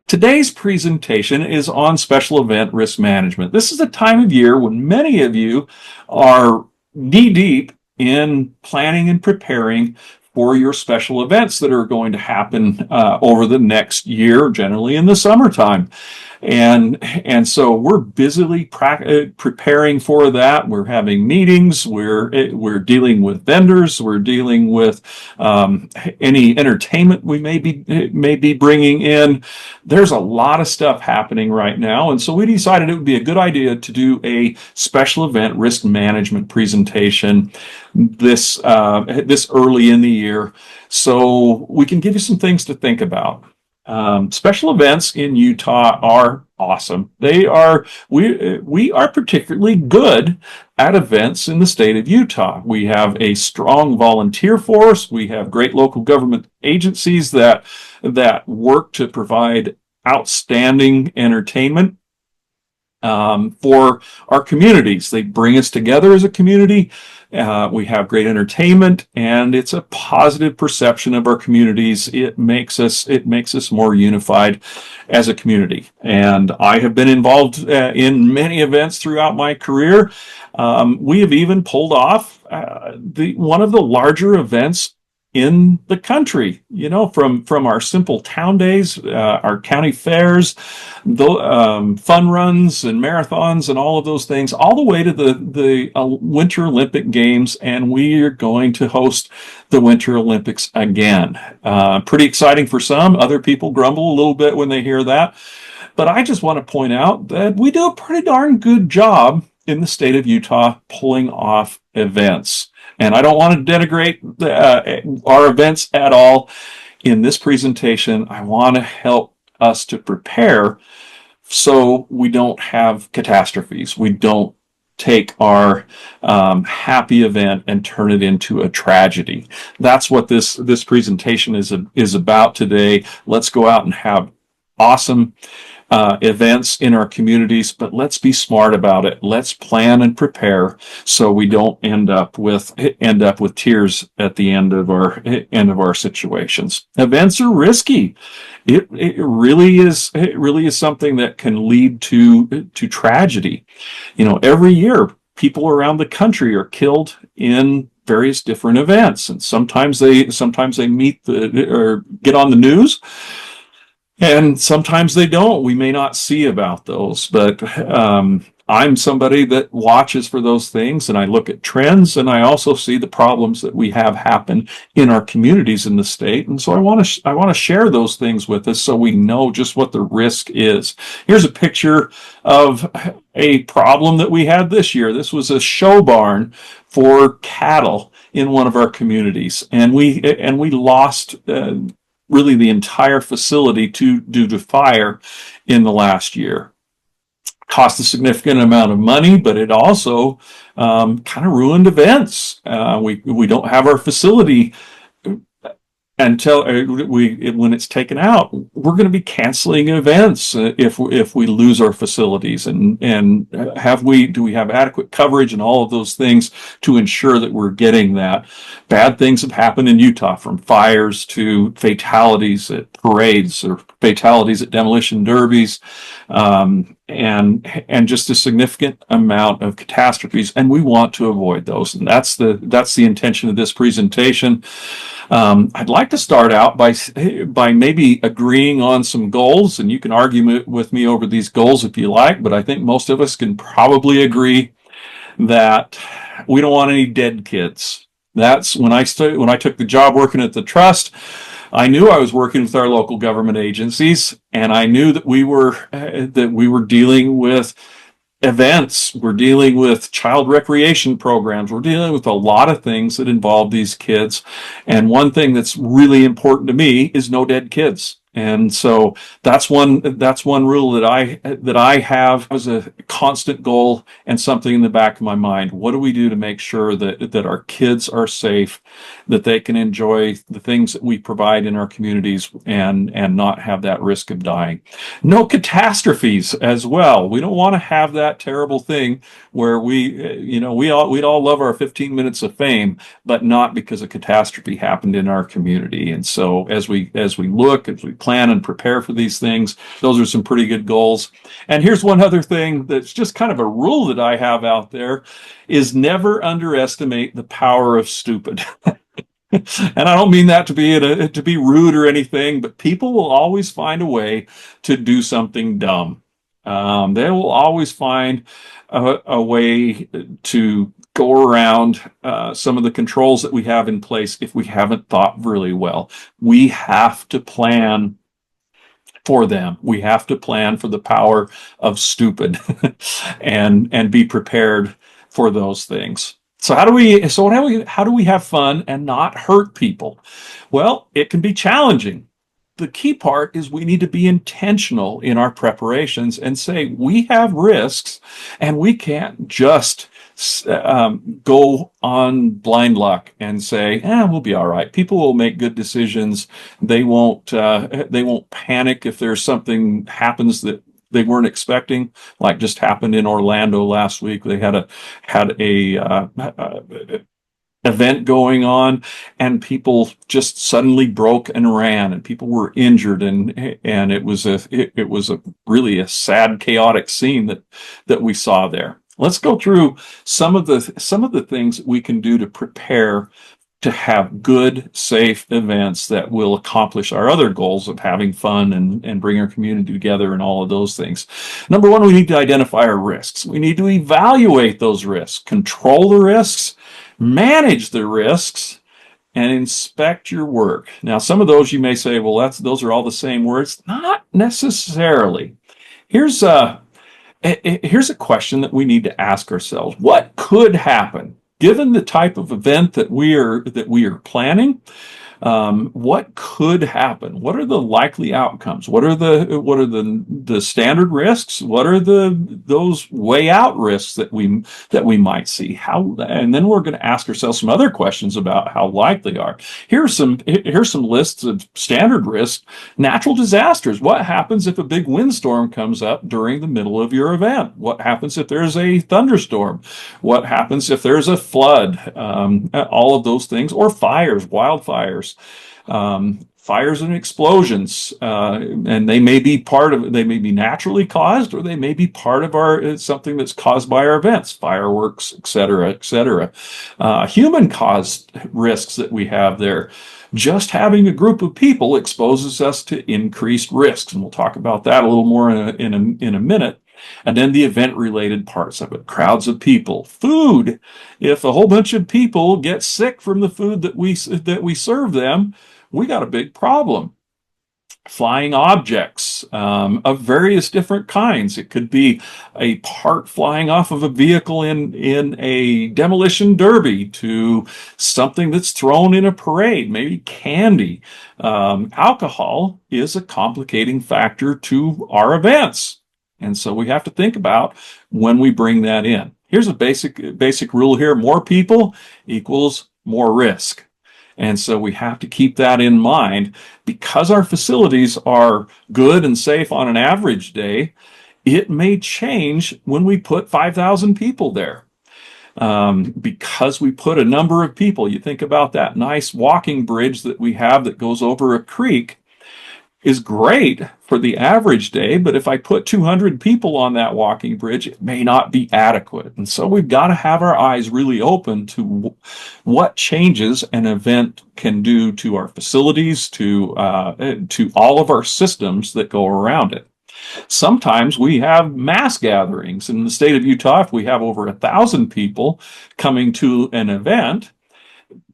Today's presentation is on special event risk management. This is a time of year when many of you are knee-deep in planning and preparing for your special events that are going to happen over the next year, generally in the summertime. And so we're busily preparing for that. We're having meetings. We're dealing with vendors. We're dealing with any entertainment we may be bringing in. There's a lot of stuff happening right now, and so we decided it would be a good idea to do a special event risk management presentation this early in the year, so we can give you some things to think about. Special events in Utah are awesome. We are particularly good at events in the state of Utah. We have a strong volunteer force. We have great local government agencies that work to provide outstanding entertainment for our communities. They bring us together as a community. We have great entertainment, and it's a positive perception of our communities. It makes us more unified as a community. And I have been involved in many events throughout my career. We have even pulled off one of the larger events in the country, from our simple town days, our county fairs, the fun runs and marathons and all of those things, all the way to the Winter Olympic Games, and we are going to host the Winter Olympics again. Pretty exciting for some. Other people grumble a little bit when they hear that. But I just want to point out that we do a pretty darn good job in the state of Utah pulling off events. And I don't want to denigrate our events at all. In this presentation, I want to help us to prepare so we don't have catastrophes. We don't take our happy event and turn it into a tragedy. That's what this presentation is about today. Let's go out and have awesome events in our communities, but let's be smart about it. Let's plan and prepare so we don't end up with tears at the end of our situations. Events are risky. It really is something that can lead to tragedy. Every year people around the country are killed in various different events, and sometimes they meet or get on the news. And sometimes they don't. We may not see about those, but I'm somebody that watches for those things, and I look at trends, and I also see the problems that we have happen in our communities in the state. And so I want to share those things with us so we know just what the risk is. Here's a picture of a problem that we had this year. This was a show barn for cattle in one of our communities, and we lost really the entire facility due to fire in the last year. Cost a significant amount of money, but it also kind of ruined events. We don't have our facility until when it's taken out. We're going to be canceling events if we lose our facilities, and do we have adequate coverage and all of those things to ensure that we're getting that. Bad things have happened in Utah, from fires to fatalities at parades or fatalities at demolition derbies, and just a significant amount of catastrophes, and we want to avoid those. And that's the intention of this presentation. I'd like to start out by maybe agreeing on some goals, and you can argue with me over these goals if you like, but I think most of us can probably agree that we don't want any dead kids. That's when I took the job working at the trust. I knew I was working with our local government agencies, and I knew that we were dealing with events. We're dealing with child recreation programs. We're dealing with a lot of things that involve these kids. And one thing that's really important to me is no dead kids. And so that's one rule that I have as a constant goal and something in the back of my mind. What do we do to make sure that our kids are safe, that they can enjoy the things that we provide in our communities and not have that risk of dying? No catastrophes as well. We don't want to have that terrible thing where we'd all love our 15 minutes of fame, but not because a catastrophe happened in our community. And so as we plan and prepare for these things, those are some pretty good goals. And here's one other thing that's just kind of a rule that I have out there is never underestimate the power of stupid. And I don't mean that to be rude or anything, but people will always find a way to do something dumb. They will always find a way to go around some of the controls that we have in place if we haven't thought really well. We have to plan for them. We have to plan for the power of stupid and be prepared for those things. So how do we have fun and not hurt people? Well, it can be challenging. The key part is we need to be intentional in our preparations and say we have risks and we can't just go on blind luck and say, we'll be all right. People will make good decisions. They won't panic if there's something happens that they weren't expecting, like just happened in Orlando last week. They had a event going on and people just suddenly broke and ran and people were injured and it was a really a sad, chaotic scene that we saw there. Let's go through some of the things we can do to prepare to have good, safe events that will accomplish our other goals of having fun and bring our community together and all of those things. Number one, we need to identify our risks. We need to evaluate those risks, control the risks, manage the risks, and inspect your work. Now, some of those you may say, well, those are all the same words. Not necessarily. Here's a question that we need to ask ourselves. What could happen given the type of event that we are planning? What could happen? What are the likely outcomes? What are the standard risks? What are those way out risks that we might see? And then we're going to ask ourselves some other questions about how likely they are. Here's some lists of standard risks. Natural disasters. What happens if a big windstorm comes up during the middle of your event? What happens if there's a thunderstorm? What happens if there's a flood? All of those things, or fires, wildfires. Fires and explosions, and they may be naturally caused, or they may be part of something that's caused by our events, fireworks, etc., etc. Human caused risks that we have there. Just having a group of people exposes us to increased risks, and we'll talk about that a little more in a minute. And then the event-related parts of it, crowds of people, food. If a whole bunch of people get sick from the food that we serve them, we got a big problem. Flying objects of various different kinds. It could be a part flying off of a vehicle in a demolition derby to something that's thrown in a parade, maybe candy. Alcohol is a complicating factor to our events. And so we have to think about when we bring that in. Here's a basic rule here. More people equals more risk. And so we have to keep that in mind. Because our facilities are good and safe on an average day, it may change when we put 5,000 people there. Because we put a number of people, you think about that nice walking bridge that we have that goes over a creek, is great for the average day, but if I put 200 people on that walking bridge, it may not be adequate. And so we've got to have our eyes really open to what changes an event can do to our facilities, to all of our systems that go around it. Sometimes we have mass gatherings. In the state of Utah, if we have over 1,000 people coming to an event,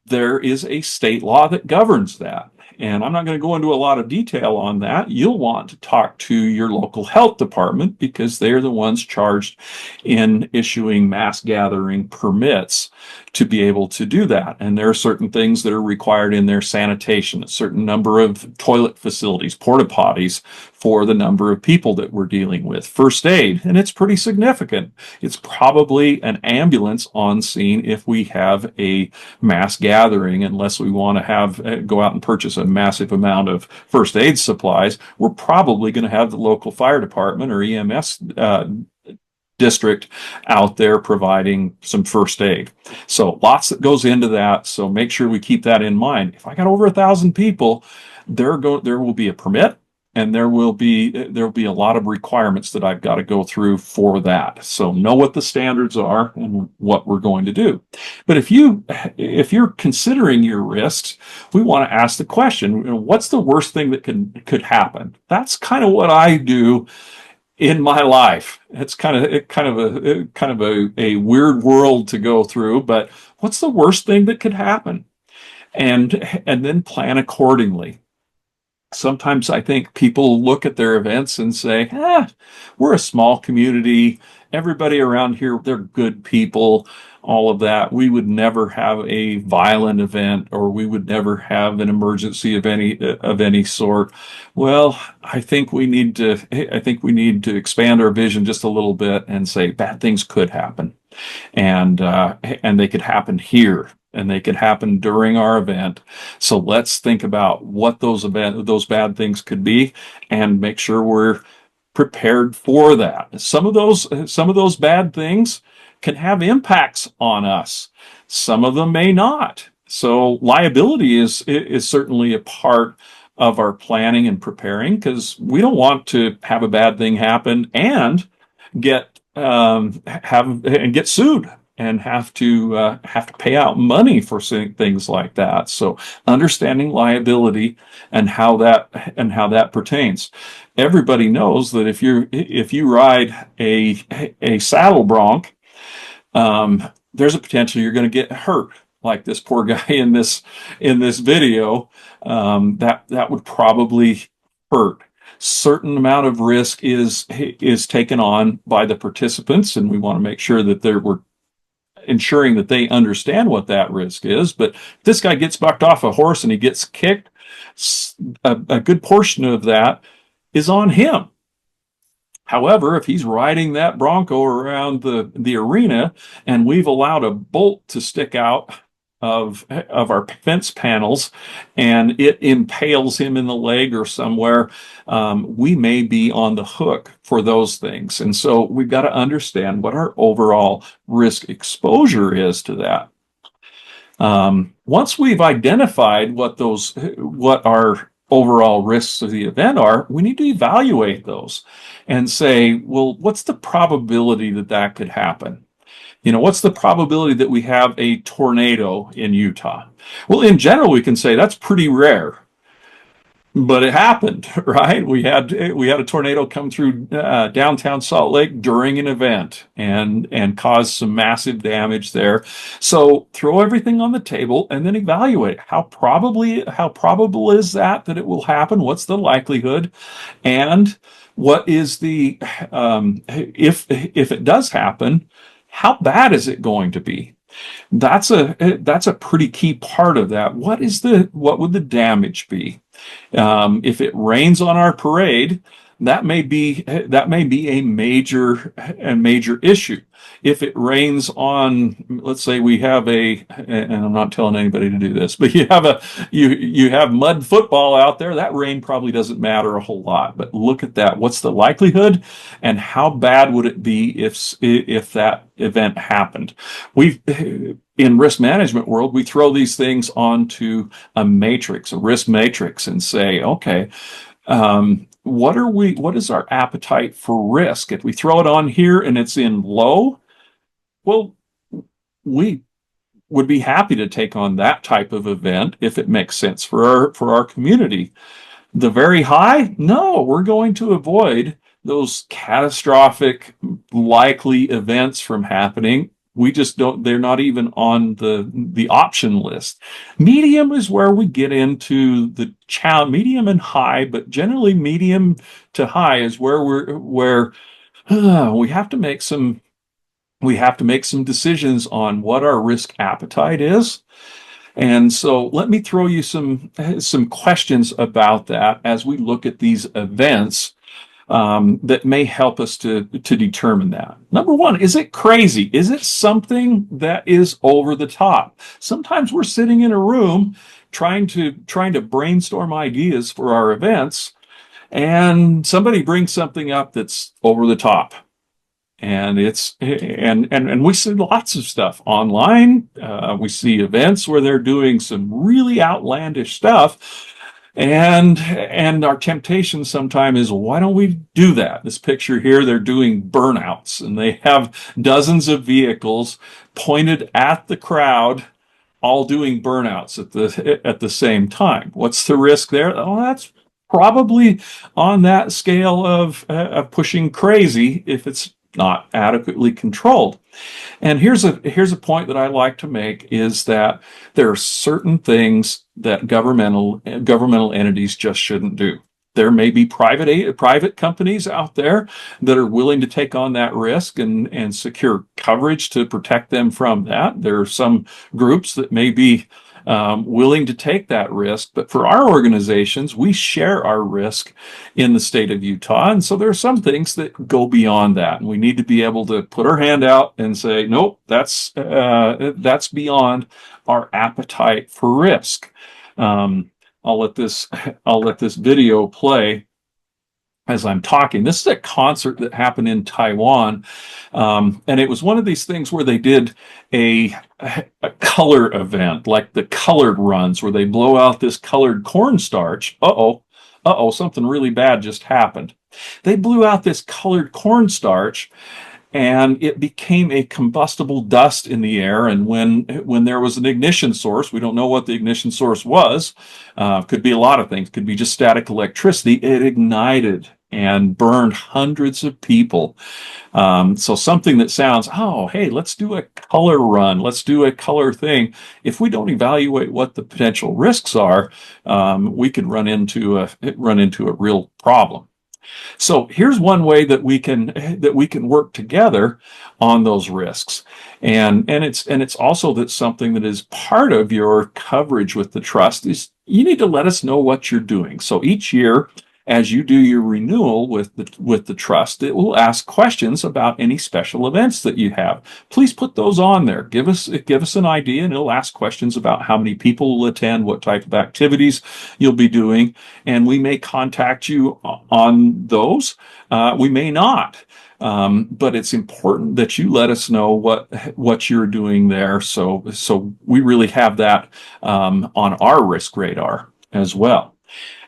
there is a state law that governs that. And I'm not going to go into a lot of detail on that. You'll want to talk to your local health department because they're the ones charged in issuing mass gathering permits to be able to do that. And there are certain things that are required in their sanitation, a certain number of toilet facilities, porta potties for the number of people that we're dealing with. First aid, and it's pretty significant. It's probably an ambulance on scene if we have a mass gathering, unless we want to have go out and purchase a massive amount of first aid supplies. We're probably going to have the local fire department or EMS district out there providing some first aid. So lots that goes into that. So make sure we keep that in mind. If I got over 1,000 people, there will be a permit, and there will be a lot of requirements that I've got to go through for that. So know what the standards are and what we're going to do. But if you're considering your risks, we want to ask the question, what's the worst thing that could happen? That's kind of what I do in my life. It's kind of a weird world to go through, but what's the worst thing that could happen? And then plan accordingly. Sometimes I think people look at their events and say, we're a small community. Everybody around here, they're good people, all of that. We would never have a violent event, or we would never have an emergency of any sort. Well, I think we need to expand our vision just a little bit and say bad things could happen. And they could happen here, and they could happen during our event. So let's think about what those bad things could be, and make sure we're prepared for that. Some of those bad things can have impacts on us. Some of them may not. So liability is certainly a part of our planning and preparing, because we don't want to have a bad thing happen and get sued and have to pay out money for things like that. So understanding liability and how that pertains. Everybody knows that if you ride a saddle bronc, there's a potential you're going to get hurt, like this poor guy in this video. That would probably hurt. Certain amount of risk is taken on by the participants, and we want to make sure that we're ensuring that they understand what that risk is. But if this guy gets bucked off a horse and he gets kicked, a good portion of that is on him. However, if he's riding that bronco around the arena, and we've allowed a bolt to stick out of our fence panels, and it impales him in the leg or somewhere, we may be on the hook for those things. And so we've got to understand what our overall risk exposure is to that. Once we've identified what our overall risks of the event are, we need to evaluate those and say, well, what's the probability that could happen? What's the probability that we have a tornado in Utah? Well, in general, we can say that's pretty rare, but it happened, right? We had a tornado come through downtown Salt Lake during an event and caused some massive damage there. So throw everything on the table and then evaluate how probable is that it will happen? What's the likelihood? And what is the if it does happen, how bad is it going to be? That's a pretty key part of that. What would the damage be? If it rains on our parade, that may be a major issue. If it rains on, let's say we have and I'm not telling anybody to do this, but you have mud football out there, that rain probably doesn't matter a whole lot. But look at that. What's the likelihood, and how bad would it be if that event happened? In risk management world, we throw these things onto a risk matrix, and say, okay, what is our appetite for risk? If we throw it on here and it's in low, well, we would be happy to take on that type of event if it makes sense for our community. The very high, no, we're going to avoid those catastrophic likely events from happening. We just don't, they're not even on the option list. Medium is where we get into the medium and high, but generally medium to high is where we have to make some We have to make some decisions on what our risk appetite is. And so let me throw you some questions about that as we look at these events that may help us to determine that. Number one, is it crazy? Is it something that is over the top? Sometimes we're sitting in a room trying to brainstorm ideas for our events, and somebody brings something up that's over the top. And we see lots of stuff online. We see events where they're doing some really outlandish stuff, and our temptation sometimes is, why don't we do that? This picture here, they're doing burnouts, and they have dozens of vehicles pointed at the crowd, all doing burnouts at the same time. What's the risk there? Oh, that's probably on that scale of pushing crazy if it's not adequately controlled. And here's a point that I like to make, is that there are certain things that governmental entities just shouldn't do. There may be private companies out there that are willing to take on that risk and secure coverage to protect them from that. There are some groups that may be willing to take that risk. But for our organizations, we share our risk in the state of Utah. And so there are some things that go beyond that. And we need to be able to put our hand out and say, nope, that's beyond our appetite for risk. I'll let this video play as I'm talking. This is a concert that happened in Taiwan, and it was one of these things where they did a color event, like the colored runs, where they blow out this colored cornstarch. Something really bad just happened. They blew out this colored cornstarch, and it became a combustible dust in the air. And when there was an ignition source, we don't know what the ignition source was. Could be a lot of things. Could be just static electricity. It ignited and burned hundreds of people. So something that sounds, oh, hey, let's do a color run. Let's do a color thing. If we don't evaluate what the potential risks are, we could run into a real problem. So here's one way that we can work together on those risks. And it's also that something that is part of your coverage with the trust is you need to let us know what you're doing. So each year, as you do your renewal with the trust, it will ask questions about any special events that you have. Please put those on there. Give us an idea, and it'll ask questions about how many people will attend, what type of activities you'll be doing, and we may contact you on those. We may not. But it's important that you let us know what you're doing there, so we really have that on our risk radar as well.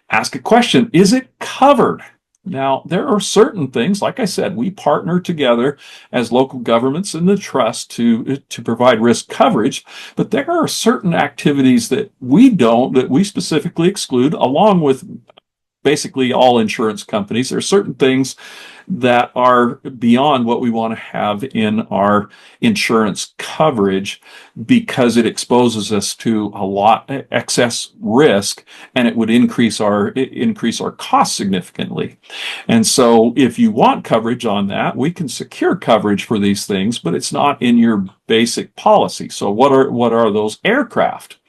Ask a question. Is it covered? Now, there are certain things, like I said, we partner together as local governments and the trust to provide risk coverage, but there are certain activities that we specifically exclude, along with basically all insurance companies. There are certain things that are beyond what we want to have in our insurance coverage because it exposes us to a lot excess risk, and it would increase our costs significantly. And so if you want coverage on that, we can secure coverage for these things, but it's not in your basic policy. So what are those? Aircraft.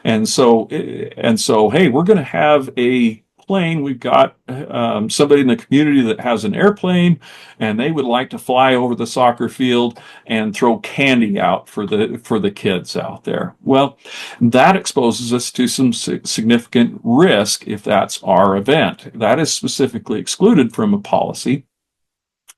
And so hey, we're going to have a plane. We've got somebody in the community that has an airplane, and they would like to fly over the soccer field and throw candy out for the kids out there. Well, that exposes us to some significant risk if that's our event. That is specifically excluded from a policy.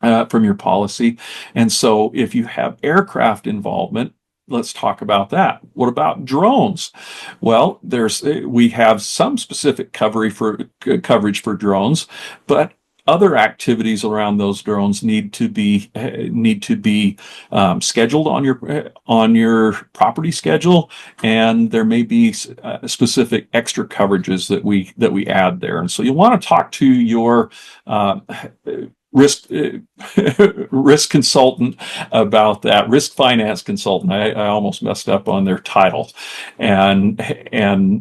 From your policy. And so if you have aircraft involvement, let's talk about that. What about drones? Well, we have some specific coverage for drones, but other activities around those drones need to be scheduled on your property schedule, and there may be specific extra coverages that we add there. And so you want to talk to your risk risk consultant about that. Risk finance consultant. I almost messed up on their title, and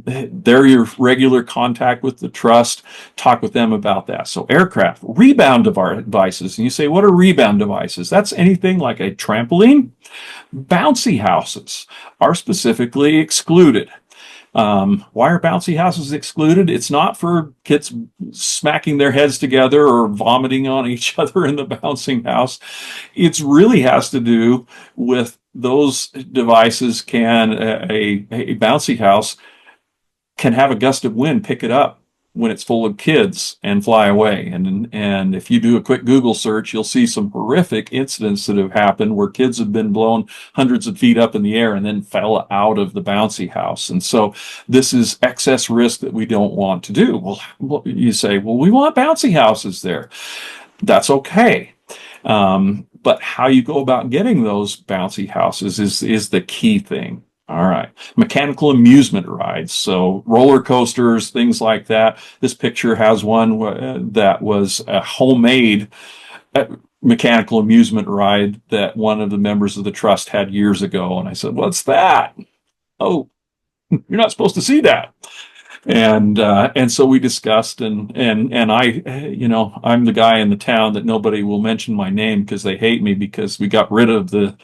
they're your regular contact with the trust. Talk with them about that. So aircraft rebound devices, and you say, what are rebound devices? That's anything like a trampoline. Bouncy houses are specifically excluded. Why are bouncy houses excluded? It's not for kids smacking their heads together or vomiting on each other in the bouncing house. It really has to do with those devices. A bouncy house can have a gust of wind pick it up when it's full of kids and fly away. And if you do a quick Google search, you'll see some horrific incidents that have happened where kids have been blown hundreds of feet up in the air and then fell out of the bouncy house. And so this is excess risk that we don't want to do. Well, you say, well, we want bouncy houses there. That's okay. But how you go about getting those bouncy houses is the key thing. All right. Mechanical amusement rides. So roller coasters, things like that. This picture has one that was a homemade mechanical amusement ride that one of the members of the trust had years ago. And I said, what's that? Oh, you're not supposed to see that. And so we discussed, and I, I'm the guy in the town that nobody will mention my name because they hate me because we got rid of the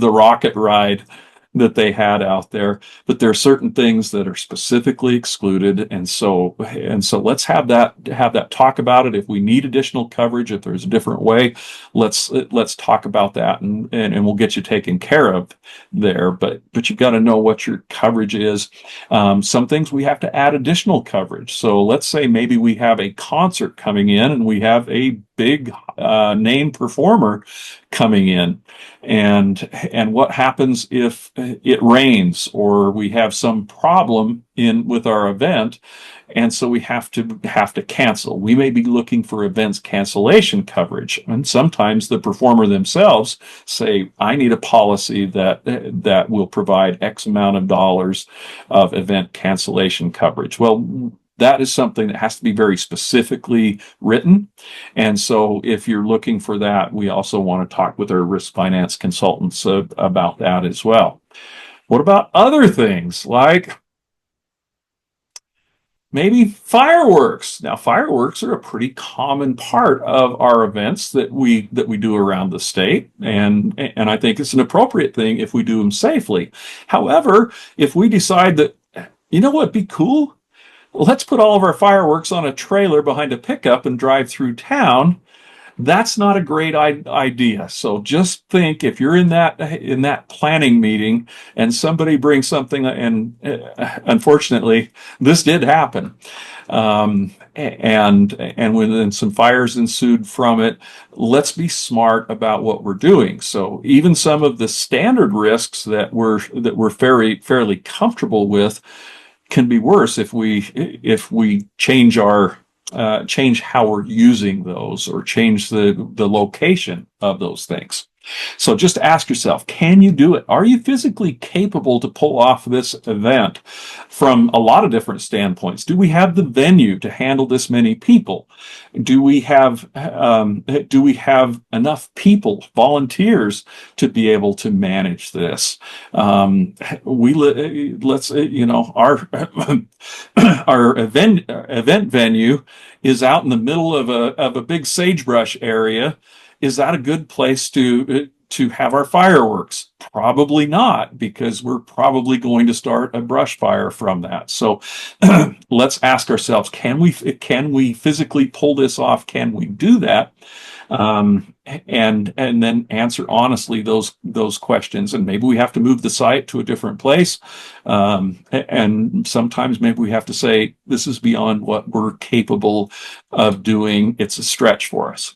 rocket ride that they had out there. But there are certain things that are specifically excluded, and so let's have that talk about it. If we need additional coverage, if there's a different way, let's talk about that, and we'll get you taken care of there. But you've got to know what your coverage is. Some things we have to add additional coverage. So let's say maybe we have a concert coming in and we have a big name performer coming in, and what happens if it rains or we have some problem with our event, and so we have to cancel. We may be looking for events cancellation coverage, and sometimes the performer themselves say, I need a policy that will provide X amount of dollars of event cancellation coverage. Well, that is something that has to be very specifically written. And so if you're looking for that, we also want to talk with our risk finance consultants about that as well. What about other things like maybe fireworks? Now, fireworks are a pretty common part of our events that we do around the state, and I think it's an appropriate thing if we do them safely. However, if we decide that, you know what'd be cool? Let's put all of our fireworks on a trailer behind a pickup and drive through town. That's not a great idea. So just think, if you're in that planning meeting and somebody brings something, and unfortunately this did happen, and when some fires ensued from it, let's be smart about what we're doing. So even some of the standard risks that we're fairly comfortable with can be worse if we change how we're using those, or change the location of those things. So just ask yourself, can you do it? Are you physically capable to pull off this event from a lot of different standpoints? Do we have the venue to handle this many people? Do we have enough people, volunteers, to be able to manage this? Our our event venue is out in the middle of a big sagebrush area. Is that a good place to have our fireworks? Probably not, because we're probably going to start a brush fire from that. So let's ask ourselves, can we physically pull this off? Can we do that? And then answer honestly those questions. And maybe we have to move the site to a different place. And sometimes maybe we have to say, this is beyond what we're capable of doing. It's a stretch for us.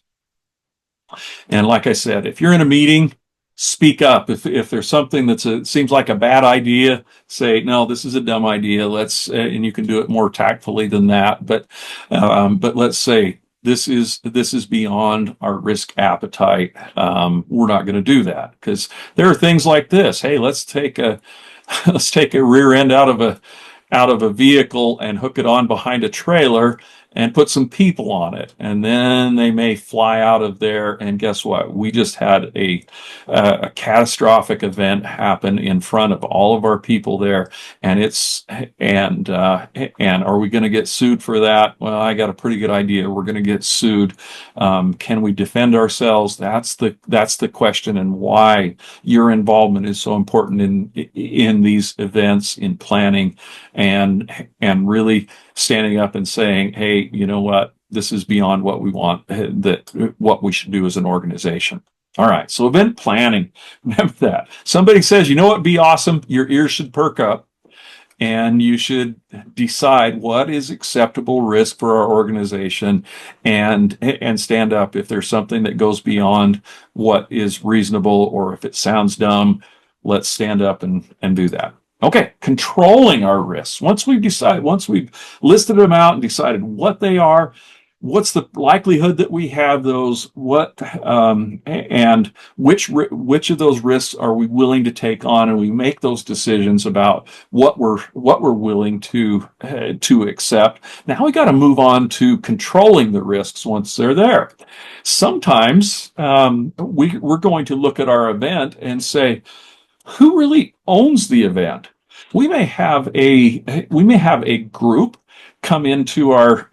And like I said, if you're in a meeting, speak up. If there's something seems like a bad idea, say, no, this is a dumb idea. And you can do it more tactfully than that. But let's say this is beyond our risk appetite. We're not going to do that, because there are things like this. Hey, let's take a rear end out of a vehicle and hook it on behind a trailer and put some people on it. And then they may fly out of there. And guess what? We just had a catastrophic event happen in front of all of our people there. And and are we going to get sued for that? Well, I got a pretty good idea. We're going to get sued. Can we defend ourselves? That's the question, and why your involvement is so important in these events, in planning, and really standing up and saying, hey, you know what? This is beyond what we want, what we should do as an organization. All right. So event planning, remember that. Somebody says, you know what, be awesome. Your ears should perk up, and you should decide what is acceptable risk for our organization, and stand up if there's something that goes beyond what is reasonable, or if it sounds dumb, let's stand up and do that. Okay, controlling our risks. Once we've listed them out and decided what they are, what's the likelihood that we have those, and which of those risks are we willing to take on, and we make those decisions about what we're willing to accept. Now we got to move on to controlling the risks once they're there. Sometimes we're going to look at our event and say, who really owns the event? We may have a group come into our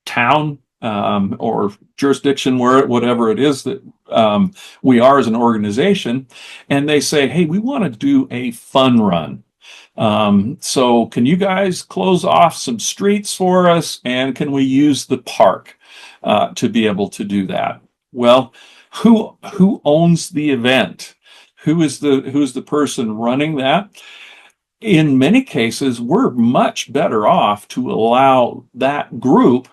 town or jurisdiction, whatever it is that we are as an organization, and they say, hey, we want to do a fun run. So can you guys close off some streets for us, and can we use the park to be able to do that? Well, who owns the event? Who's the person running that? In many cases, we're much better off to allow that group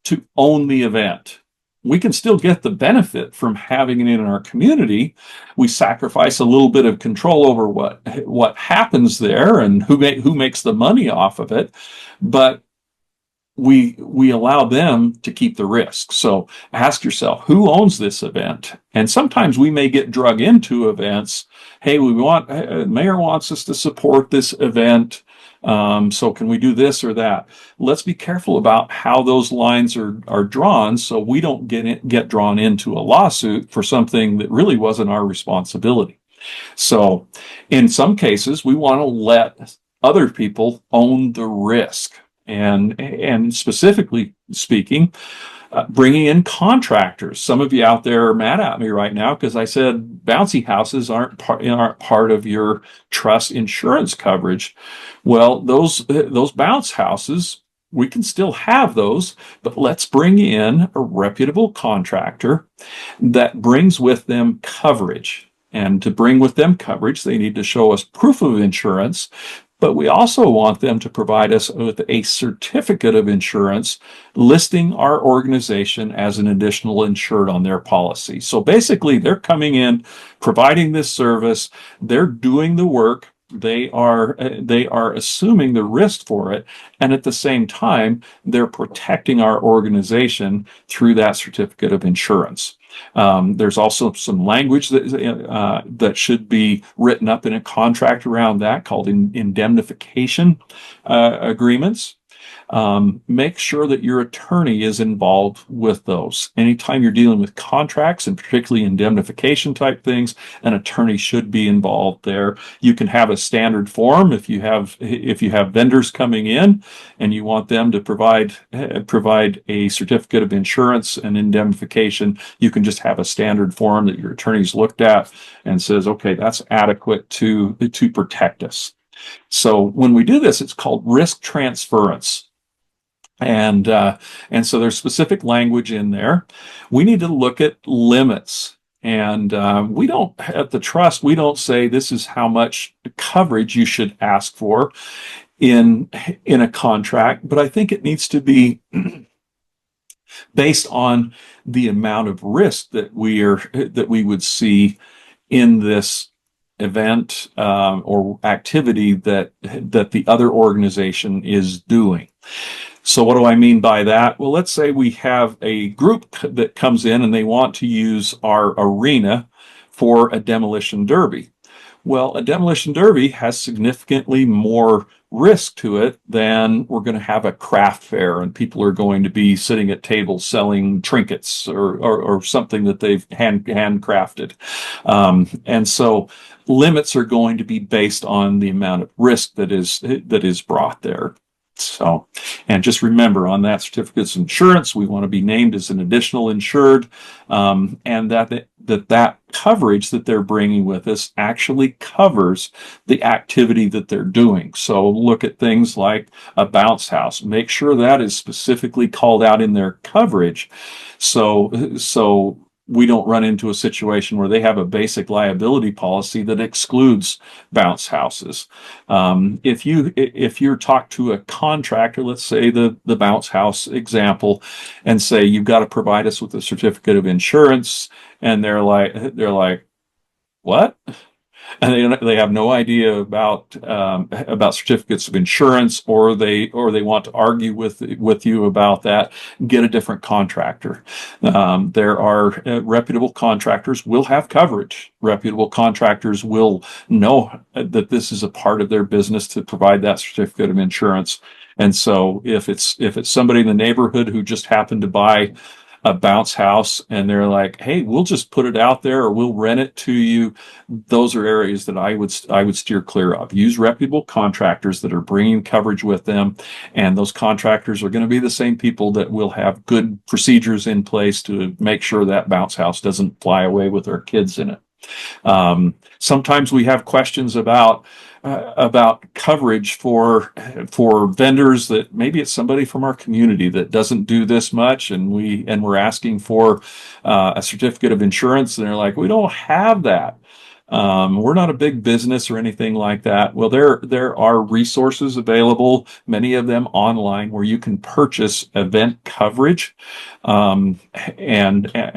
to own the event. We can still get the benefit from having it in our community. We sacrifice a little bit of control over what happens there and who makes the money off of it, but we allow them to keep the risk. So ask yourself, who owns this event? And sometimes we may get drug into events. Hey, mayor wants us to support this event. So can we do this or that? Let's be careful about how those lines are drawn, so we don't get drawn into a lawsuit for something that really wasn't our responsibility. So in some cases, we want to let other people own the risk. And specifically speaking, bringing in contractors. Some of you out there are mad at me right now because I said bouncy houses aren't part of your trust insurance coverage. Well, those bounce houses, we can still have those, but let's bring in a reputable contractor that brings with them coverage. And to bring with them coverage, they need to show us proof of insurance. But we also want them to provide us with a certificate of insurance listing our organization as an additional insured on their policy. So basically, they're coming in, providing this service, they're doing the work, they are assuming the risk for it, and at the same time, they're protecting our organization through that certificate of insurance. There's also some language that should be written up in a contract around that called indemnification agreements. Make sure that your attorney is involved with those. Anytime you're dealing with contracts, and particularly indemnification type things, an attorney should be involved there. You can have a standard form if you have vendors coming in and you want them to provide a certificate of insurance and indemnification. You can just have a standard form that your attorney's looked at and says, okay, that's adequate to protect us. So when we do this, it's called risk transference. And so there's specific language in there. We need to look at limits. And we don't, at the trust, we don't say this is how much coverage you should ask for in a contract, but I think it needs to be based on the amount of risk that we would see in this event or activity that the other organization is doing. So what do I mean by that? Well, let's say we have a group that comes in and they want to use our arena for a demolition derby. Well, a demolition derby has significantly more risk to it, then we're going to have a craft fair and people are going to be sitting at tables selling trinkets or something that they've handcrafted. And so limits are going to be based on the amount of risk that is brought there. So, and just remember on that certificates of insurance, we want to be named as an additional insured, and that coverage that they're bringing with us actually covers the activity that they're doing. So look at things like a bounce house. Make sure that is specifically called out in their coverage. So we don't run into a situation where they have a basic liability policy that excludes bounce houses. If you're talk to a contractor, let's say the bounce house example, and say you've got to provide us with a certificate of insurance, and they're like, what? And they have no idea about certificates of insurance, or they want to argue with you about that. Get a different contractor. There are reputable contractors will have coverage. Reputable contractors will know that this is a part of their business to provide that certificate of insurance. And so if it's somebody in the neighborhood who just happened to buy a bounce house and they're like, hey, we'll just put it out there or we'll rent it to you, those are areas that I would steer clear of. Use reputable contractors that are bringing coverage with them, and those contractors are going to be the same people that will have good procedures in place to make sure that bounce house doesn't fly away with our kids in it. Sometimes we have questions about coverage for vendors that maybe it's somebody from our community that doesn't do this much, and we're asking for a certificate of insurance, and they're like, we don't have that. We're not a big business or anything like that. Well, there are resources available, many of them online, where you can purchase event coverage, and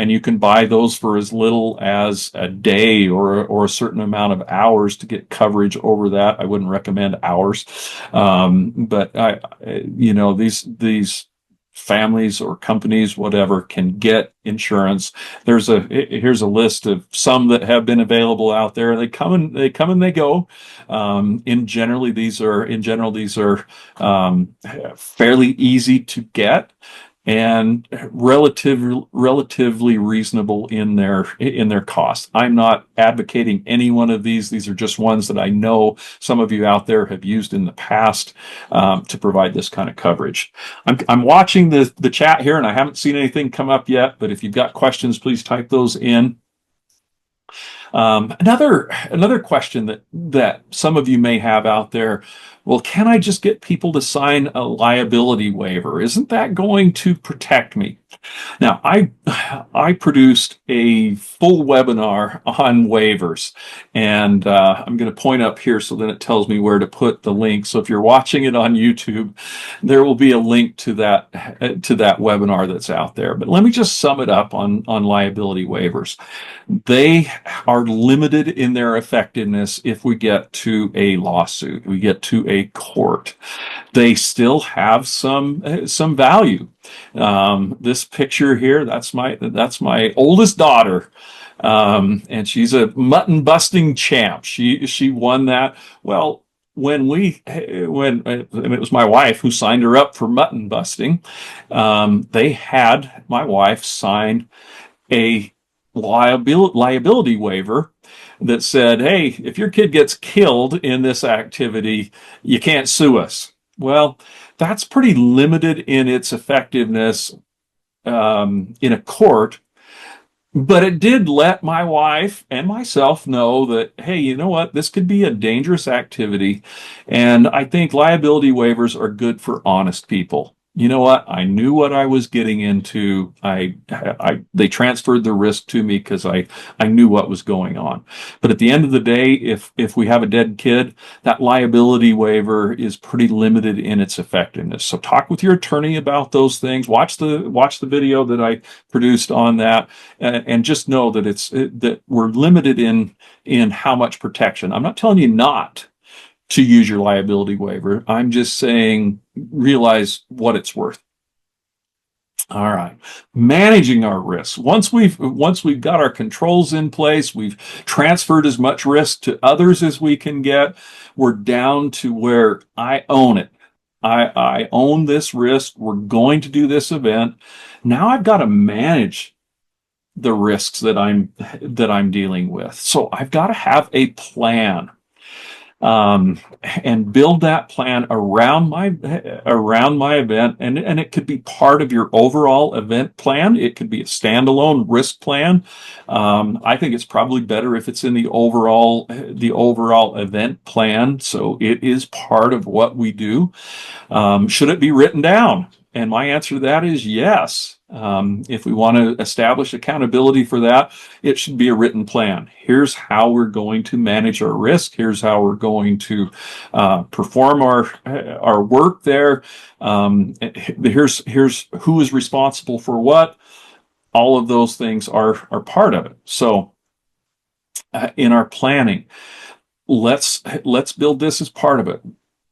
you can buy those for as little as a day or a certain amount of hours to get coverage over that. I wouldn't recommend hours, but these families or companies, whatever, can get insurance. Here's a list of some that have been available out there. They come and they go. In general, these are fairly easy to get and relatively reasonable in their cost. I'm not advocating any one of these. These are just ones that I know some of you out there have used in the past to provide this kind of coverage. I'm watching the chat here, and I haven't seen anything come up yet, but if you've got questions, please type those in. Another question that some of you may have out there, well, can I just get people to sign a liability waiver? Isn't that going to protect me? Now, I produced a full webinar on waivers, and I'm going to point up here so then it tells me where to put the link. So if you're watching it on YouTube, there will be a link to that webinar that's out there. But let me just sum it up on liability waivers. They are limited in their effectiveness if we get to a lawsuit, we get to a court. They still have some value. This picture here, that's my oldest daughter, and she's a mutton busting champ. She won that. Well, when it was my wife who signed her up for mutton busting, they had my wife sign a liability waiver that said, hey, if your kid gets killed in this activity, you can't sue us. Well, that's pretty limited in its effectiveness in a court, but it did let my wife and myself know that, hey, you know what, this could be a dangerous activity, and I think liability waivers are good for honest people. You know what? I knew what I was getting into. They transferred the risk to me because I knew what was going on. But at the end of the day, if we have a dead kid, that liability waiver is pretty limited in its effectiveness. So talk with your attorney about those things. Watch the video that I produced on that, and just know that that we're limited in how much protection. I'm not telling you not to use your liability waiver. I'm just saying realize what it's worth. All right. Managing our risks. Once we've got our controls in place, we've transferred as much risk to others as we can get. We're down to where I own it. I own this risk. We're going to do this event. Now I've got to manage the risks that I'm dealing with. So I've got to have a plan, and build that plan around my event, and it could be part of your overall event plan. It could be a standalone risk plan. I think it's probably better if it's in the overall event plan, so it is part of what we do. Should it be written down? And my answer to that is yes. If we want to establish accountability for that, it should be a written plan. Here's how we're going to manage our risk. Here's how we're going to perform our work there. Here's who is responsible for what. All of those things are part of it. So in our planning, let's build this as part of it.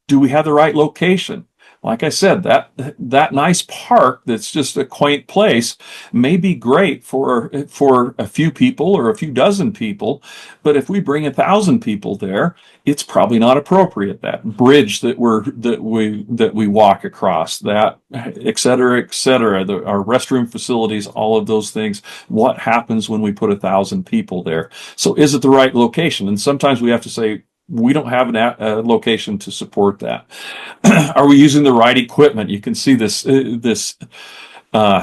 Do we have the right location? Like I said, that nice park that's just a quaint place may be great for a few people or a few dozen people, but if we bring 1,000 people there, it's probably not appropriate. That bridge that we walk across, that et cetera, our restroom facilities, all of those things. What happens when we put 1,000 people there? So is it the right location? And sometimes we have to say, we don't have a location to support that. Are we using the right equipment? You can see this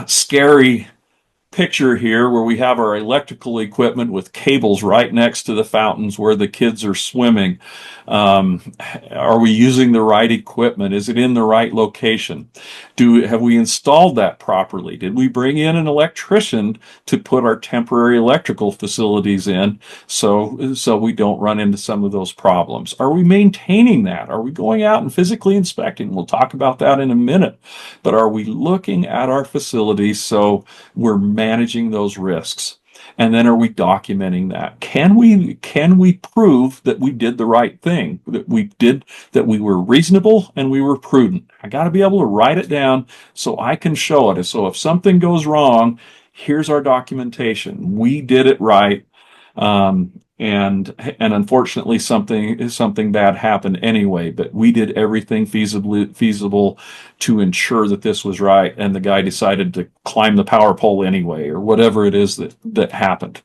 scary picture here where we have our electrical equipment with cables right next to the fountains where the kids are swimming. Are we using the right equipment? Is it in the right location? Have we installed that properly? Did we bring in an electrician to put our temporary electrical facilities in so we don't run into some of those problems? Are we maintaining that? Are we going out and physically inspecting? We'll talk about that in a minute. But are we looking at our facilities so we're managing those risks? And then are we documenting that? Can we prove that we did the right thing, that we were reasonable and we were prudent? I got to be able to write it down so I can show it. So if something goes wrong, here's our documentation. We did it right. And unfortunately something bad happened anyway, but we did everything feasible to ensure that this was right, and the guy decided to climb the power pole anyway, or whatever it is that happened.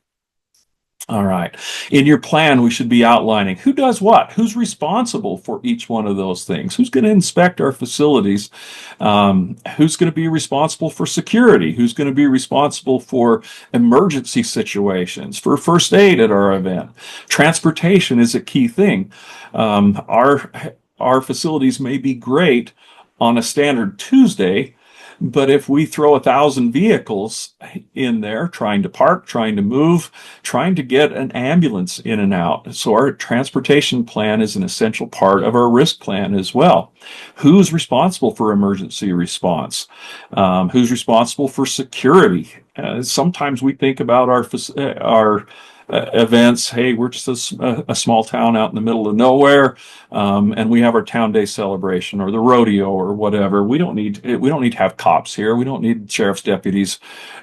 All right. In your plan, we should be outlining who does what, who's responsible for each one of those things, who's going to inspect our facilities, who's going to be responsible for security, who's going to be responsible for emergency situations, for first aid at our event. Transportation is a key thing. Our facilities may be great on a standard Tuesday, but if we throw 1,000 vehicles in there, trying to park, trying to move, trying to get an ambulance in and out. So our transportation plan is an essential part of our risk plan as well. Who's responsible for emergency response? Who's responsible for security? Sometimes we think about our events. Hey, we're just a small town out in the middle of nowhere, and we have our town day celebration or the rodeo or whatever. We don't need to have cops here. We don't need sheriff's deputies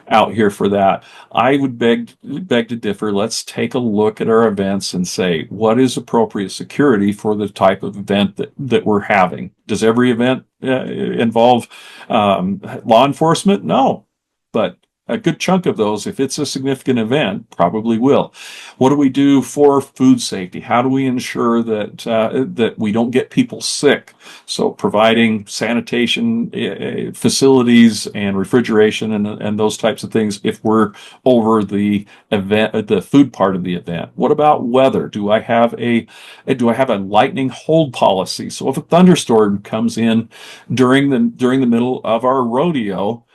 out here for that. I would beg to differ. Let's take a look at our events and say, what is appropriate security for the type of event that we're having? Does every event involve law enforcement? No, but a good chunk of those, if it's a significant event, probably will. What do we do for food safety? How do we ensure that we don't get people sick? So providing sanitation facilities and refrigeration and those types of things if we're over the event, the food part of the event. What about weather? Do I have a lightning hold policy? So if a thunderstorm comes in during the middle of our rodeo,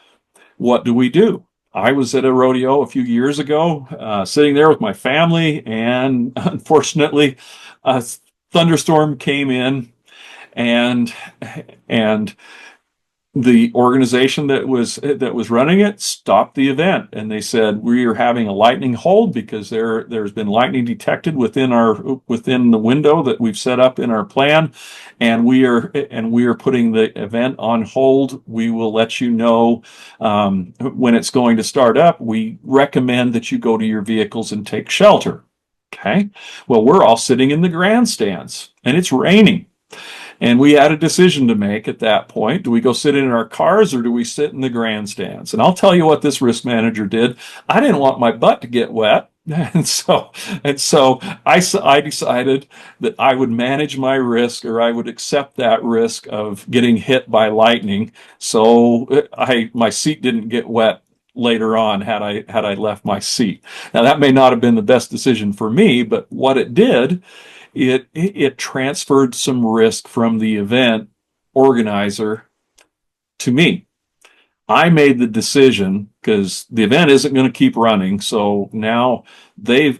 what do we do? I was at a rodeo a few years ago, sitting there with my family, and unfortunately, a thunderstorm came in, and the organization that was running it stopped the event, and they said we are having a lightning hold because there's been lightning detected within the window that we've set up in our plan, and we are putting the event on hold. We will let you know when it's going to start up. We recommend that you go to your vehicles and take shelter. Okay, well, we're all sitting in the grandstands and it's raining. And we had a decision to make at that point. Do we go sit in our cars or do we sit in the grandstands? And I'll tell you what this risk manager did. I didn't want my butt to get wet. And so I decided that I would manage my risk, or I would accept that risk of getting hit by lightning. So my seat didn't get wet later on had I left my seat. Now that may not have been the best decision for me, but what it did, it transferred some risk from the event organizer to me. I made the decision because the event isn't going to keep running. So now they've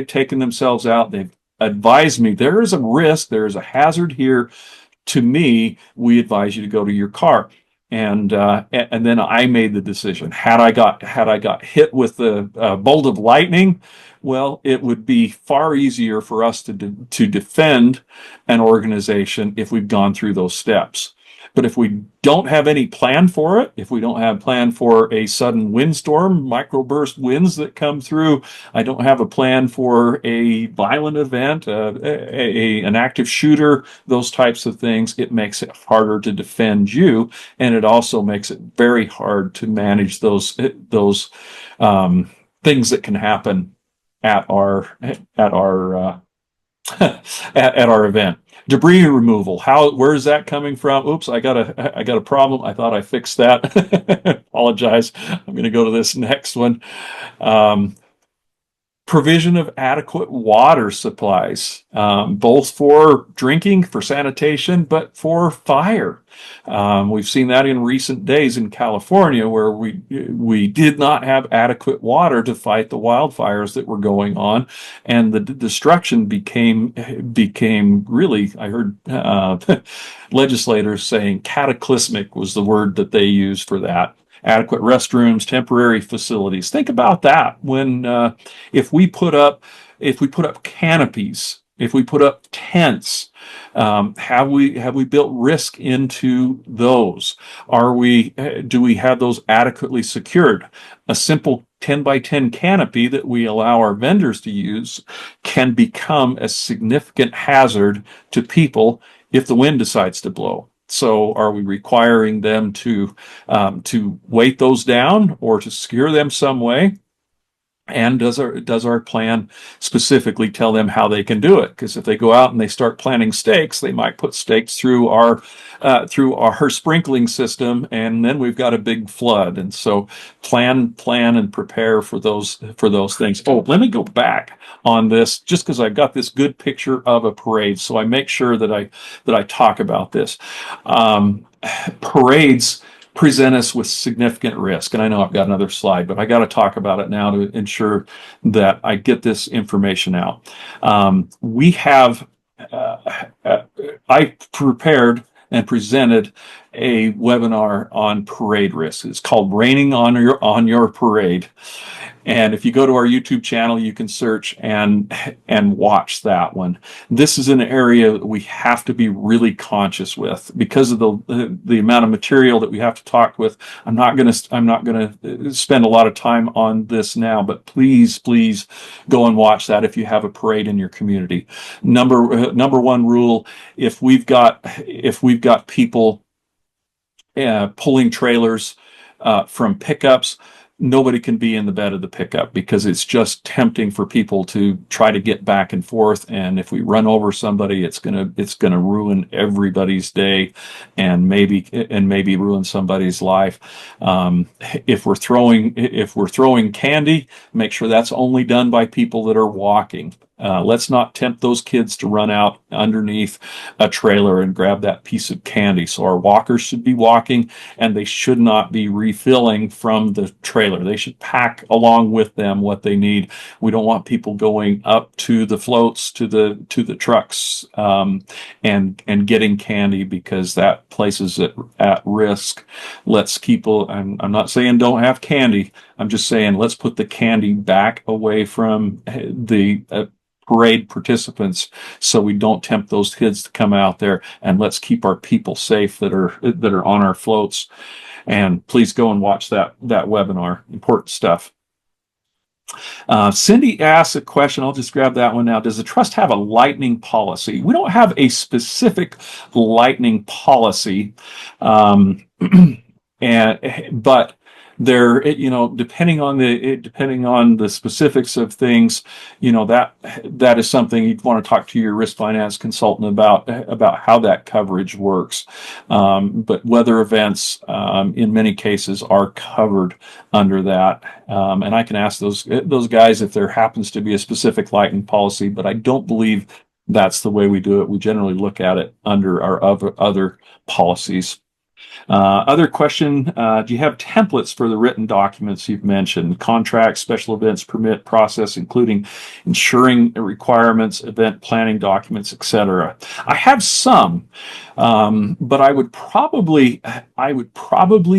taken themselves out. They've advised me there is a risk, there is a hazard here. To me, we advise you to go to your car. And then I made the decision. Had I got hit with the bolt of lightning, well, it would be far easier for us to defend an organization if we've gone through those steps. But if we don't have any plan for it, if we don't have plan for a sudden windstorm, microburst winds that come through, I don't have a plan for a violent event, an active shooter, those types of things, it makes it harder to defend you, and it also makes it very hard to manage those things that can happen at our at our event. Debris removal. Where is that coming from? Oops, I got a problem. I thought I fixed that. Apologize. I'm going to go to this next one. Provision of adequate water supplies, both for drinking, for sanitation, but for fire. We've seen that in recent days in California, where we did not have adequate water to fight the wildfires that were going on, and the destruction became really, I heard legislators saying cataclysmic was the word that they used for that. Adequate restrooms, temporary facilities. Think about that. If we put up canopies, if we put up tents, have we built risk into those? Do we have those adequately secured? A simple 10 by 10 canopy that we allow our vendors to use can become a significant hazard to people if the wind decides to blow. So are we requiring them to weight those down or to secure them some way? And does our plan specifically tell them how they can do it? Because if they go out and they start planting stakes, they might put stakes through our sprinkling system, and then we've got a big flood. And so plan and prepare for those things. Oh, let me go back on this just because I've got this good picture of a parade, so I make sure that I talk about this. Parades present us with significant risk. And I know I've got another slide, but I got to talk about it now to ensure that I get this information out. I prepared and presented a webinar on parade risk. It's called Raining on Your Parade. And if you go to our YouTube channel, you can search and watch that one. This is an area that we have to be really conscious with because of the amount of material that we have to talk with. I'm not going to spend a lot of time on this now, but please go and watch that if you have a parade in your community. Number one rule: if we've got people pulling trailers from pickups, nobody can be in the bed of the pickup because it's just tempting for people to try to get back and forth. And if we run over somebody, it's gonna ruin everybody's day, and maybe ruin somebody's life. If we're throwing candy, make sure that's only done by people that are walking. Let's not tempt those kids to run out underneath a trailer and grab that piece of candy. So our walkers should be walking, and they should not be refilling from the trailer. They should pack along with them what they need. We don't want people going up to the floats, to the trucks, and getting candy, because that places it at risk. Let's keep. I'm not saying don't have candy. I'm just saying let's put the candy back away from the parade participants, so we don't tempt those kids to come out there, and let's keep our people safe that are on our floats. And please go and watch that webinar. Important stuff. Cindy asks a question. I'll just grab that one now. Does the trust have a lightning policy? We don't have a specific lightning policy, but there, depending on the specifics of things, that is something you'd want to talk to your risk finance consultant about how that coverage works. But weather events, in many cases, are covered under that. And I can ask those guys if there happens to be a specific lightning policy, but I don't believe that's the way we do it. We generally look at it under our other policies. Other question, do you have templates for the written documents you've mentioned? Contracts, special events, permit process, including ensuring requirements, event planning documents, etc. I have some, but I would probably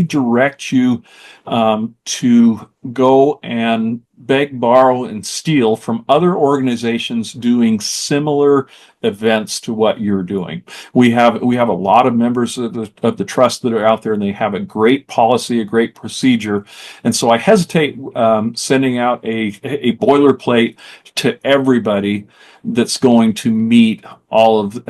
direct you to go and beg, borrow, and steal from other organizations doing similar events to what you're doing. We have a lot of members of the trust that are out there, and they have a great policy, a great procedure. And so I hesitate sending out a boilerplate to everybody that's going to meet all of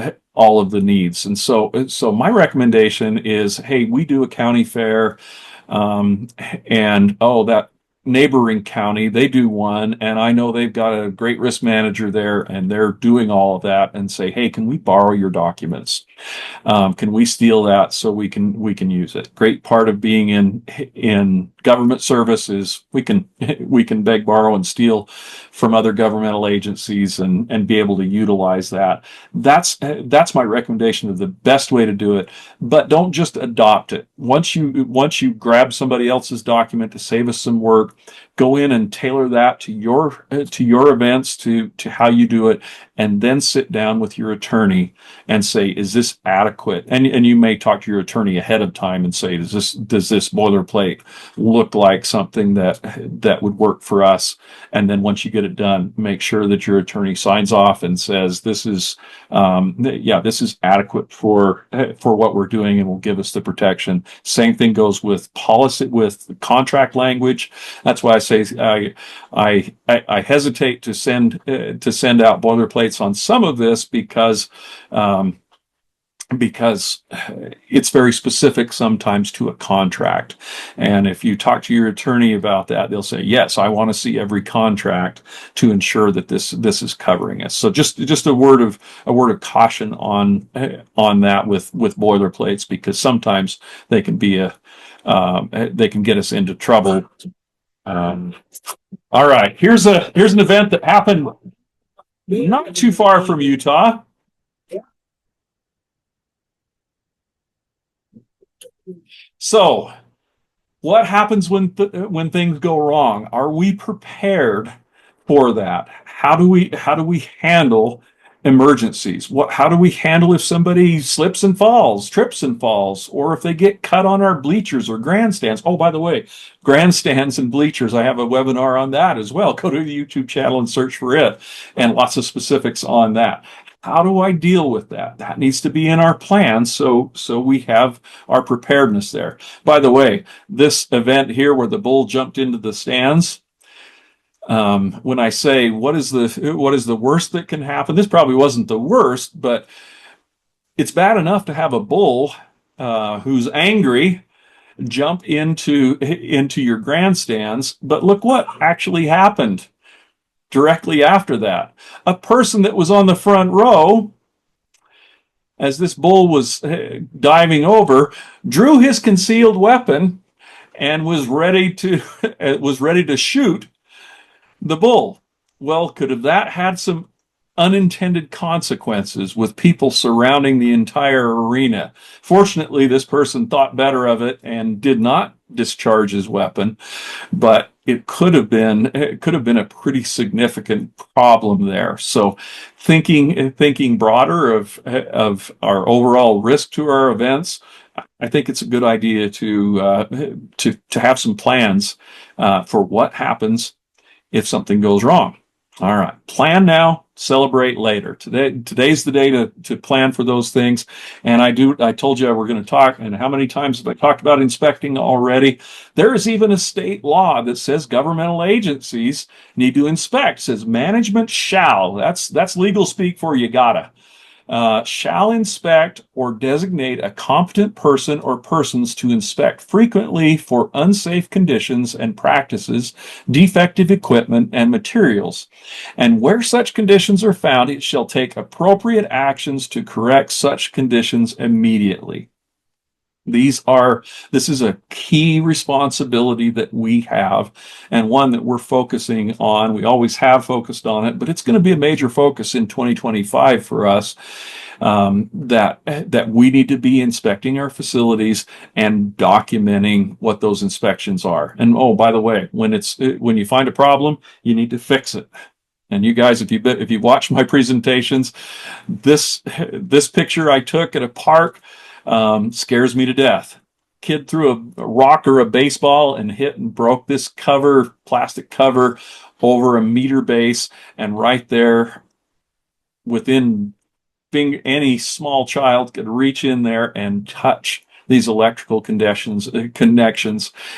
the needs. And so my recommendation is, hey, we do a county fair, and that neighboring county, they do one, and I know they've got a great risk manager there, and they're doing all of that, and say, hey, can we borrow your documents? Can we steal that so we can use it? Great part of being in government service is we can beg, borrow, and steal from other governmental agencies and be able to utilize that. That's my recommendation of the best way to do it. But don't just adopt it. Once you grab somebody else's document to save us some work, go in and tailor that to your events, to how you do it, and then sit down with your attorney and say, is this adequate? And you may talk to your attorney ahead of time and say, does this boilerplate look like something that would work for us? And then once you get it done, make sure that your attorney signs off and says, this is adequate for what we're doing and will give us the protection. Same thing goes with policy, with contract language. That's why I say I hesitate to send out boilerplates on some of this, because it's very specific sometimes to a contract. And if you talk to your attorney about that, they'll say, yes, I want to see every contract to ensure that this is covering us. So just a word of caution on that with boilerplates, because sometimes they can be they can get us into trouble. All right, here's an event that happened not too far from Utah. So, what happens when things go wrong? Are we prepared for that? How do we handle emergencies? How do we handle if somebody slips and falls, trips and falls, or if they get cut on our bleachers or grandstands? Oh, by the way, grandstands and bleachers, I have a webinar on that as well. Go to the YouTube channel and search for it, and lots of specifics on that. How do I deal with that? That needs to be in our plan, so we have our preparedness there. By the way, this event here where the bull jumped into the stands, when I say what is the worst that can happen, this probably wasn't the worst, but it's bad enough to have a bull who's angry jump into your grandstands. But look what actually happened directly after that. A person that was on the front row, as this bull was diving over, drew his concealed weapon and was ready to shoot the bull. Well, could have that had some unintended consequences with people surrounding the entire arena. Fortunately, this person thought better of it and did not discharge his weapon, but it could have been a pretty significant problem there. So thinking broader of our overall risk to our events, I think it's a good idea to have some plans for what happens if something goes wrong. All right, plan now, celebrate later. Today's the day to plan for those things. And I told you we're going to talk, and how many times have I talked about inspecting already? There is even a state law that says governmental agencies need to inspect. It says management shall. That's legal speak for you gotta. Shall inspect or designate a competent person or persons to inspect frequently for unsafe conditions and practices, defective equipment, and materials. And where such conditions are found, it shall take appropriate actions to correct such conditions immediately. This is a key responsibility that we have, and one that we're focusing on. We always have focused on it, but it's going to be a major focus in 2025 for us. That we need to be inspecting our facilities and documenting what those inspections are. And oh, by the way, when you find a problem, you need to fix it. And you guys, if you watch my presentations, this picture I took at a park scares me to death. Kid threw a rock or a baseball and hit and broke this plastic cover over a meter base, and right there, within any small child could reach in there and touch these electrical connections,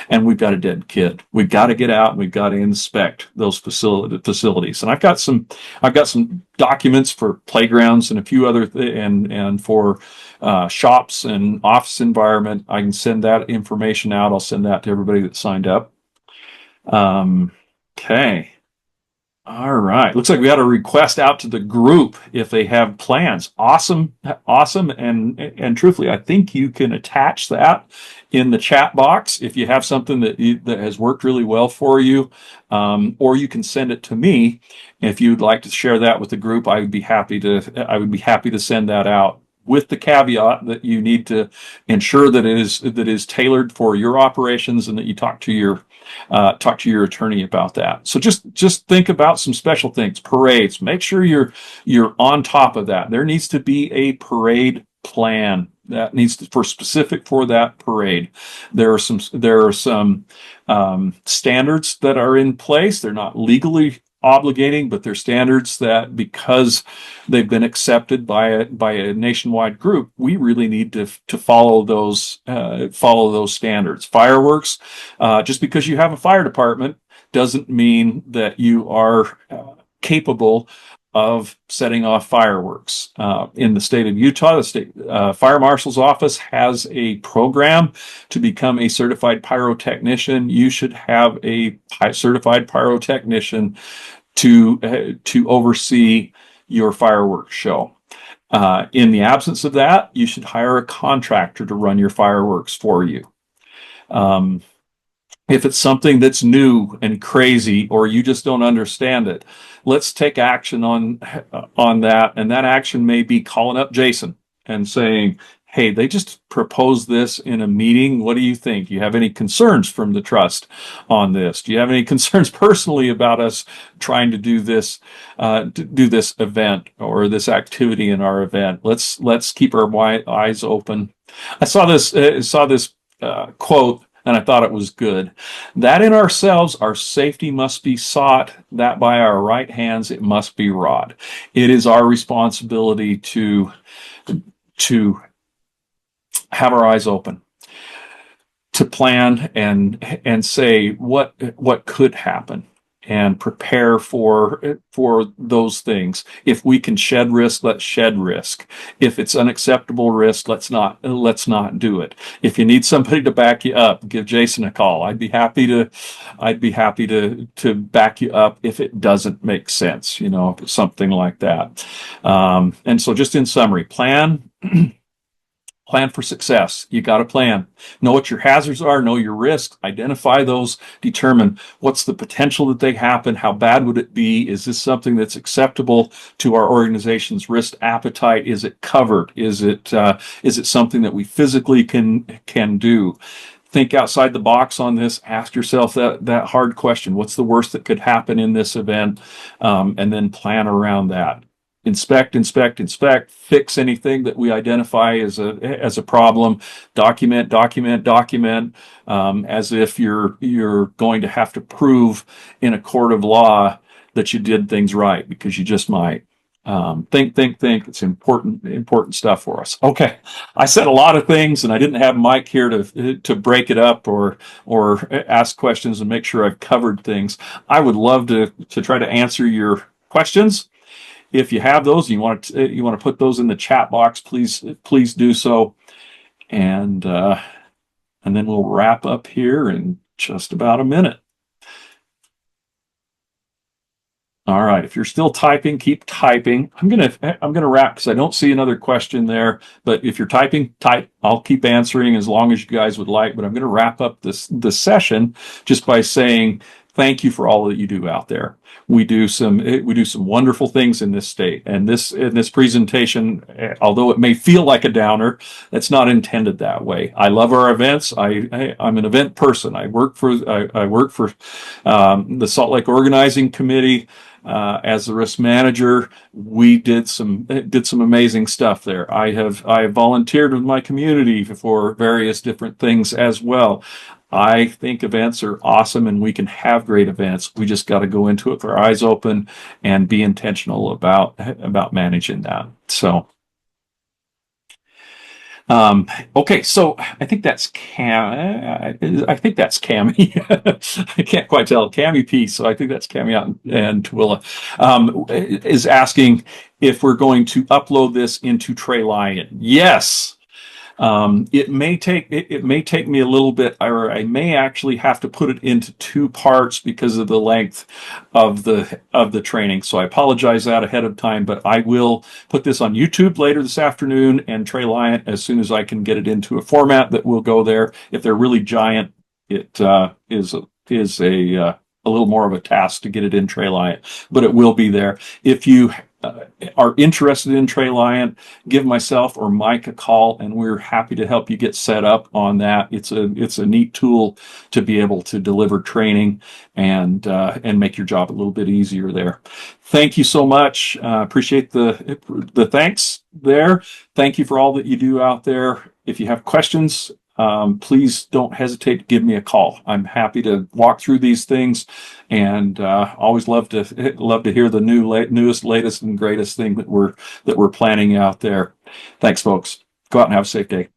and we've got a dead kid. We've got to get out and we've got to inspect those facilities. And I've got some documents for playgrounds and a few other and for shops and office environment. I can send that information out. I'll send that to everybody that signed up. Okay. All right. Looks like we got a request out to the group if they have plans. Awesome. And truthfully, I think you can attach that in the chat box if you have something that has worked really well for you, or you can send it to me if you'd like to share that with the group. I would be happy to send that out, with the caveat that you need to ensure that it is tailored for your operations, and that you talk to your attorney about that. So just think about some special things. Parades. Make sure you're on top of that. There needs to be a parade plan that needs to specific for that parade. There are some standards that are in place. They're not legally obligating, but they're standards that, because they've been accepted by a nationwide group, we really need to follow those standards. Fireworks, just because you have a fire department doesn't mean that you are capable of setting off fireworks. In the state of Utah, the state fire marshal's office has a program to become a certified pyrotechnician. You should have a certified pyrotechnician to oversee your fireworks show. In the absence of that, you should hire a contractor to run your fireworks for you. If it's something that's new and crazy, or you just don't understand it, let's take action on that. And that action may be calling up Jason and saying, hey, they just proposed this in a meeting. What do you think? Do you have any concerns from the trust on this? Do you have any concerns personally about us trying to do this event or this activity in our event? Let's keep our eyes open. I saw this quote, and I thought it was good. That in ourselves our safety must be sought, that by our right hands it must be wrought. It is our responsibility to have our eyes open, to plan and say what could happen, and prepare for those things. If we can shed risk, let's shed risk. If it's unacceptable risk, let's not do it. If you need somebody to back you up, give Jason a call. I'd be happy to back you up if it doesn't make sense, if it's something like that. And so just in summary, plan, Plan for success. You got to plan. Know what your hazards are, know your risks, identify those, determine what's the potential that they happen, how bad would it be, is this something that's acceptable to our organization's risk appetite, is it covered, is it something that we physically can do. Think outside the box on this. Ask yourself that hard question: what's the worst that could happen in this event? And then plan around that. Inspect, fix anything that we identify as a problem, document, as if you're going to have to prove in a court of law that you did things right, because you just might. Think. It's important stuff for us. Okay, I said a lot of things, and I didn't have Mike here to break it up or ask questions and make sure I've covered things. I would love to try to answer your questions. If you have those, you want to put those in the chat box, please do so, and then we'll wrap up here in just about a minute. All right. If you're still typing, keep typing. I'm gonna wrap because I don't see another question there. But if you're typing, type. I'll keep answering as long as you guys would like. But I'm gonna wrap up this session just by saying thank you for all that you do out there. We do some wonderful things in this state, and this presentation, although it may feel like a downer, it's not intended that way. I love our events. I'm an event person. I work for the Salt Lake Organizing Committee. As the risk manager, we did some amazing stuff there. I have volunteered with my community for various different things as well. I think events are awesome, and we can have great events. We just got to go into it with our eyes open and be intentional about managing that. So. Okay, so I think that's Cami. I can't quite tell. Cami P. So I think that's Cami out and Twilla is asking if we're going to upload this into Trey Lion. Yes. It may take me a little bit, or I may actually have to put it into two parts because of the length of the training. So I apologize that ahead of time, but I will put this on YouTube later this afternoon and Trey Lion as soon as I can get it into a format that will go there. If they're really giant, it is a little more of a task to get it in Trey Lion, but it will be there. If you are interested in Trey Lion, give myself or Mike a call, and we're happy to help you get set up on that. It's a neat tool to be able to deliver training and make your job a little bit easier there. Thank you so much. Appreciate the thanks there. Thank you for all that you do out there. If you have questions, please don't hesitate to give me a call. I'm happy to walk through these things, and always love to hear the newest, latest, and greatest thing that we're planning out there. Thanks, folks. Go out and have a safe day.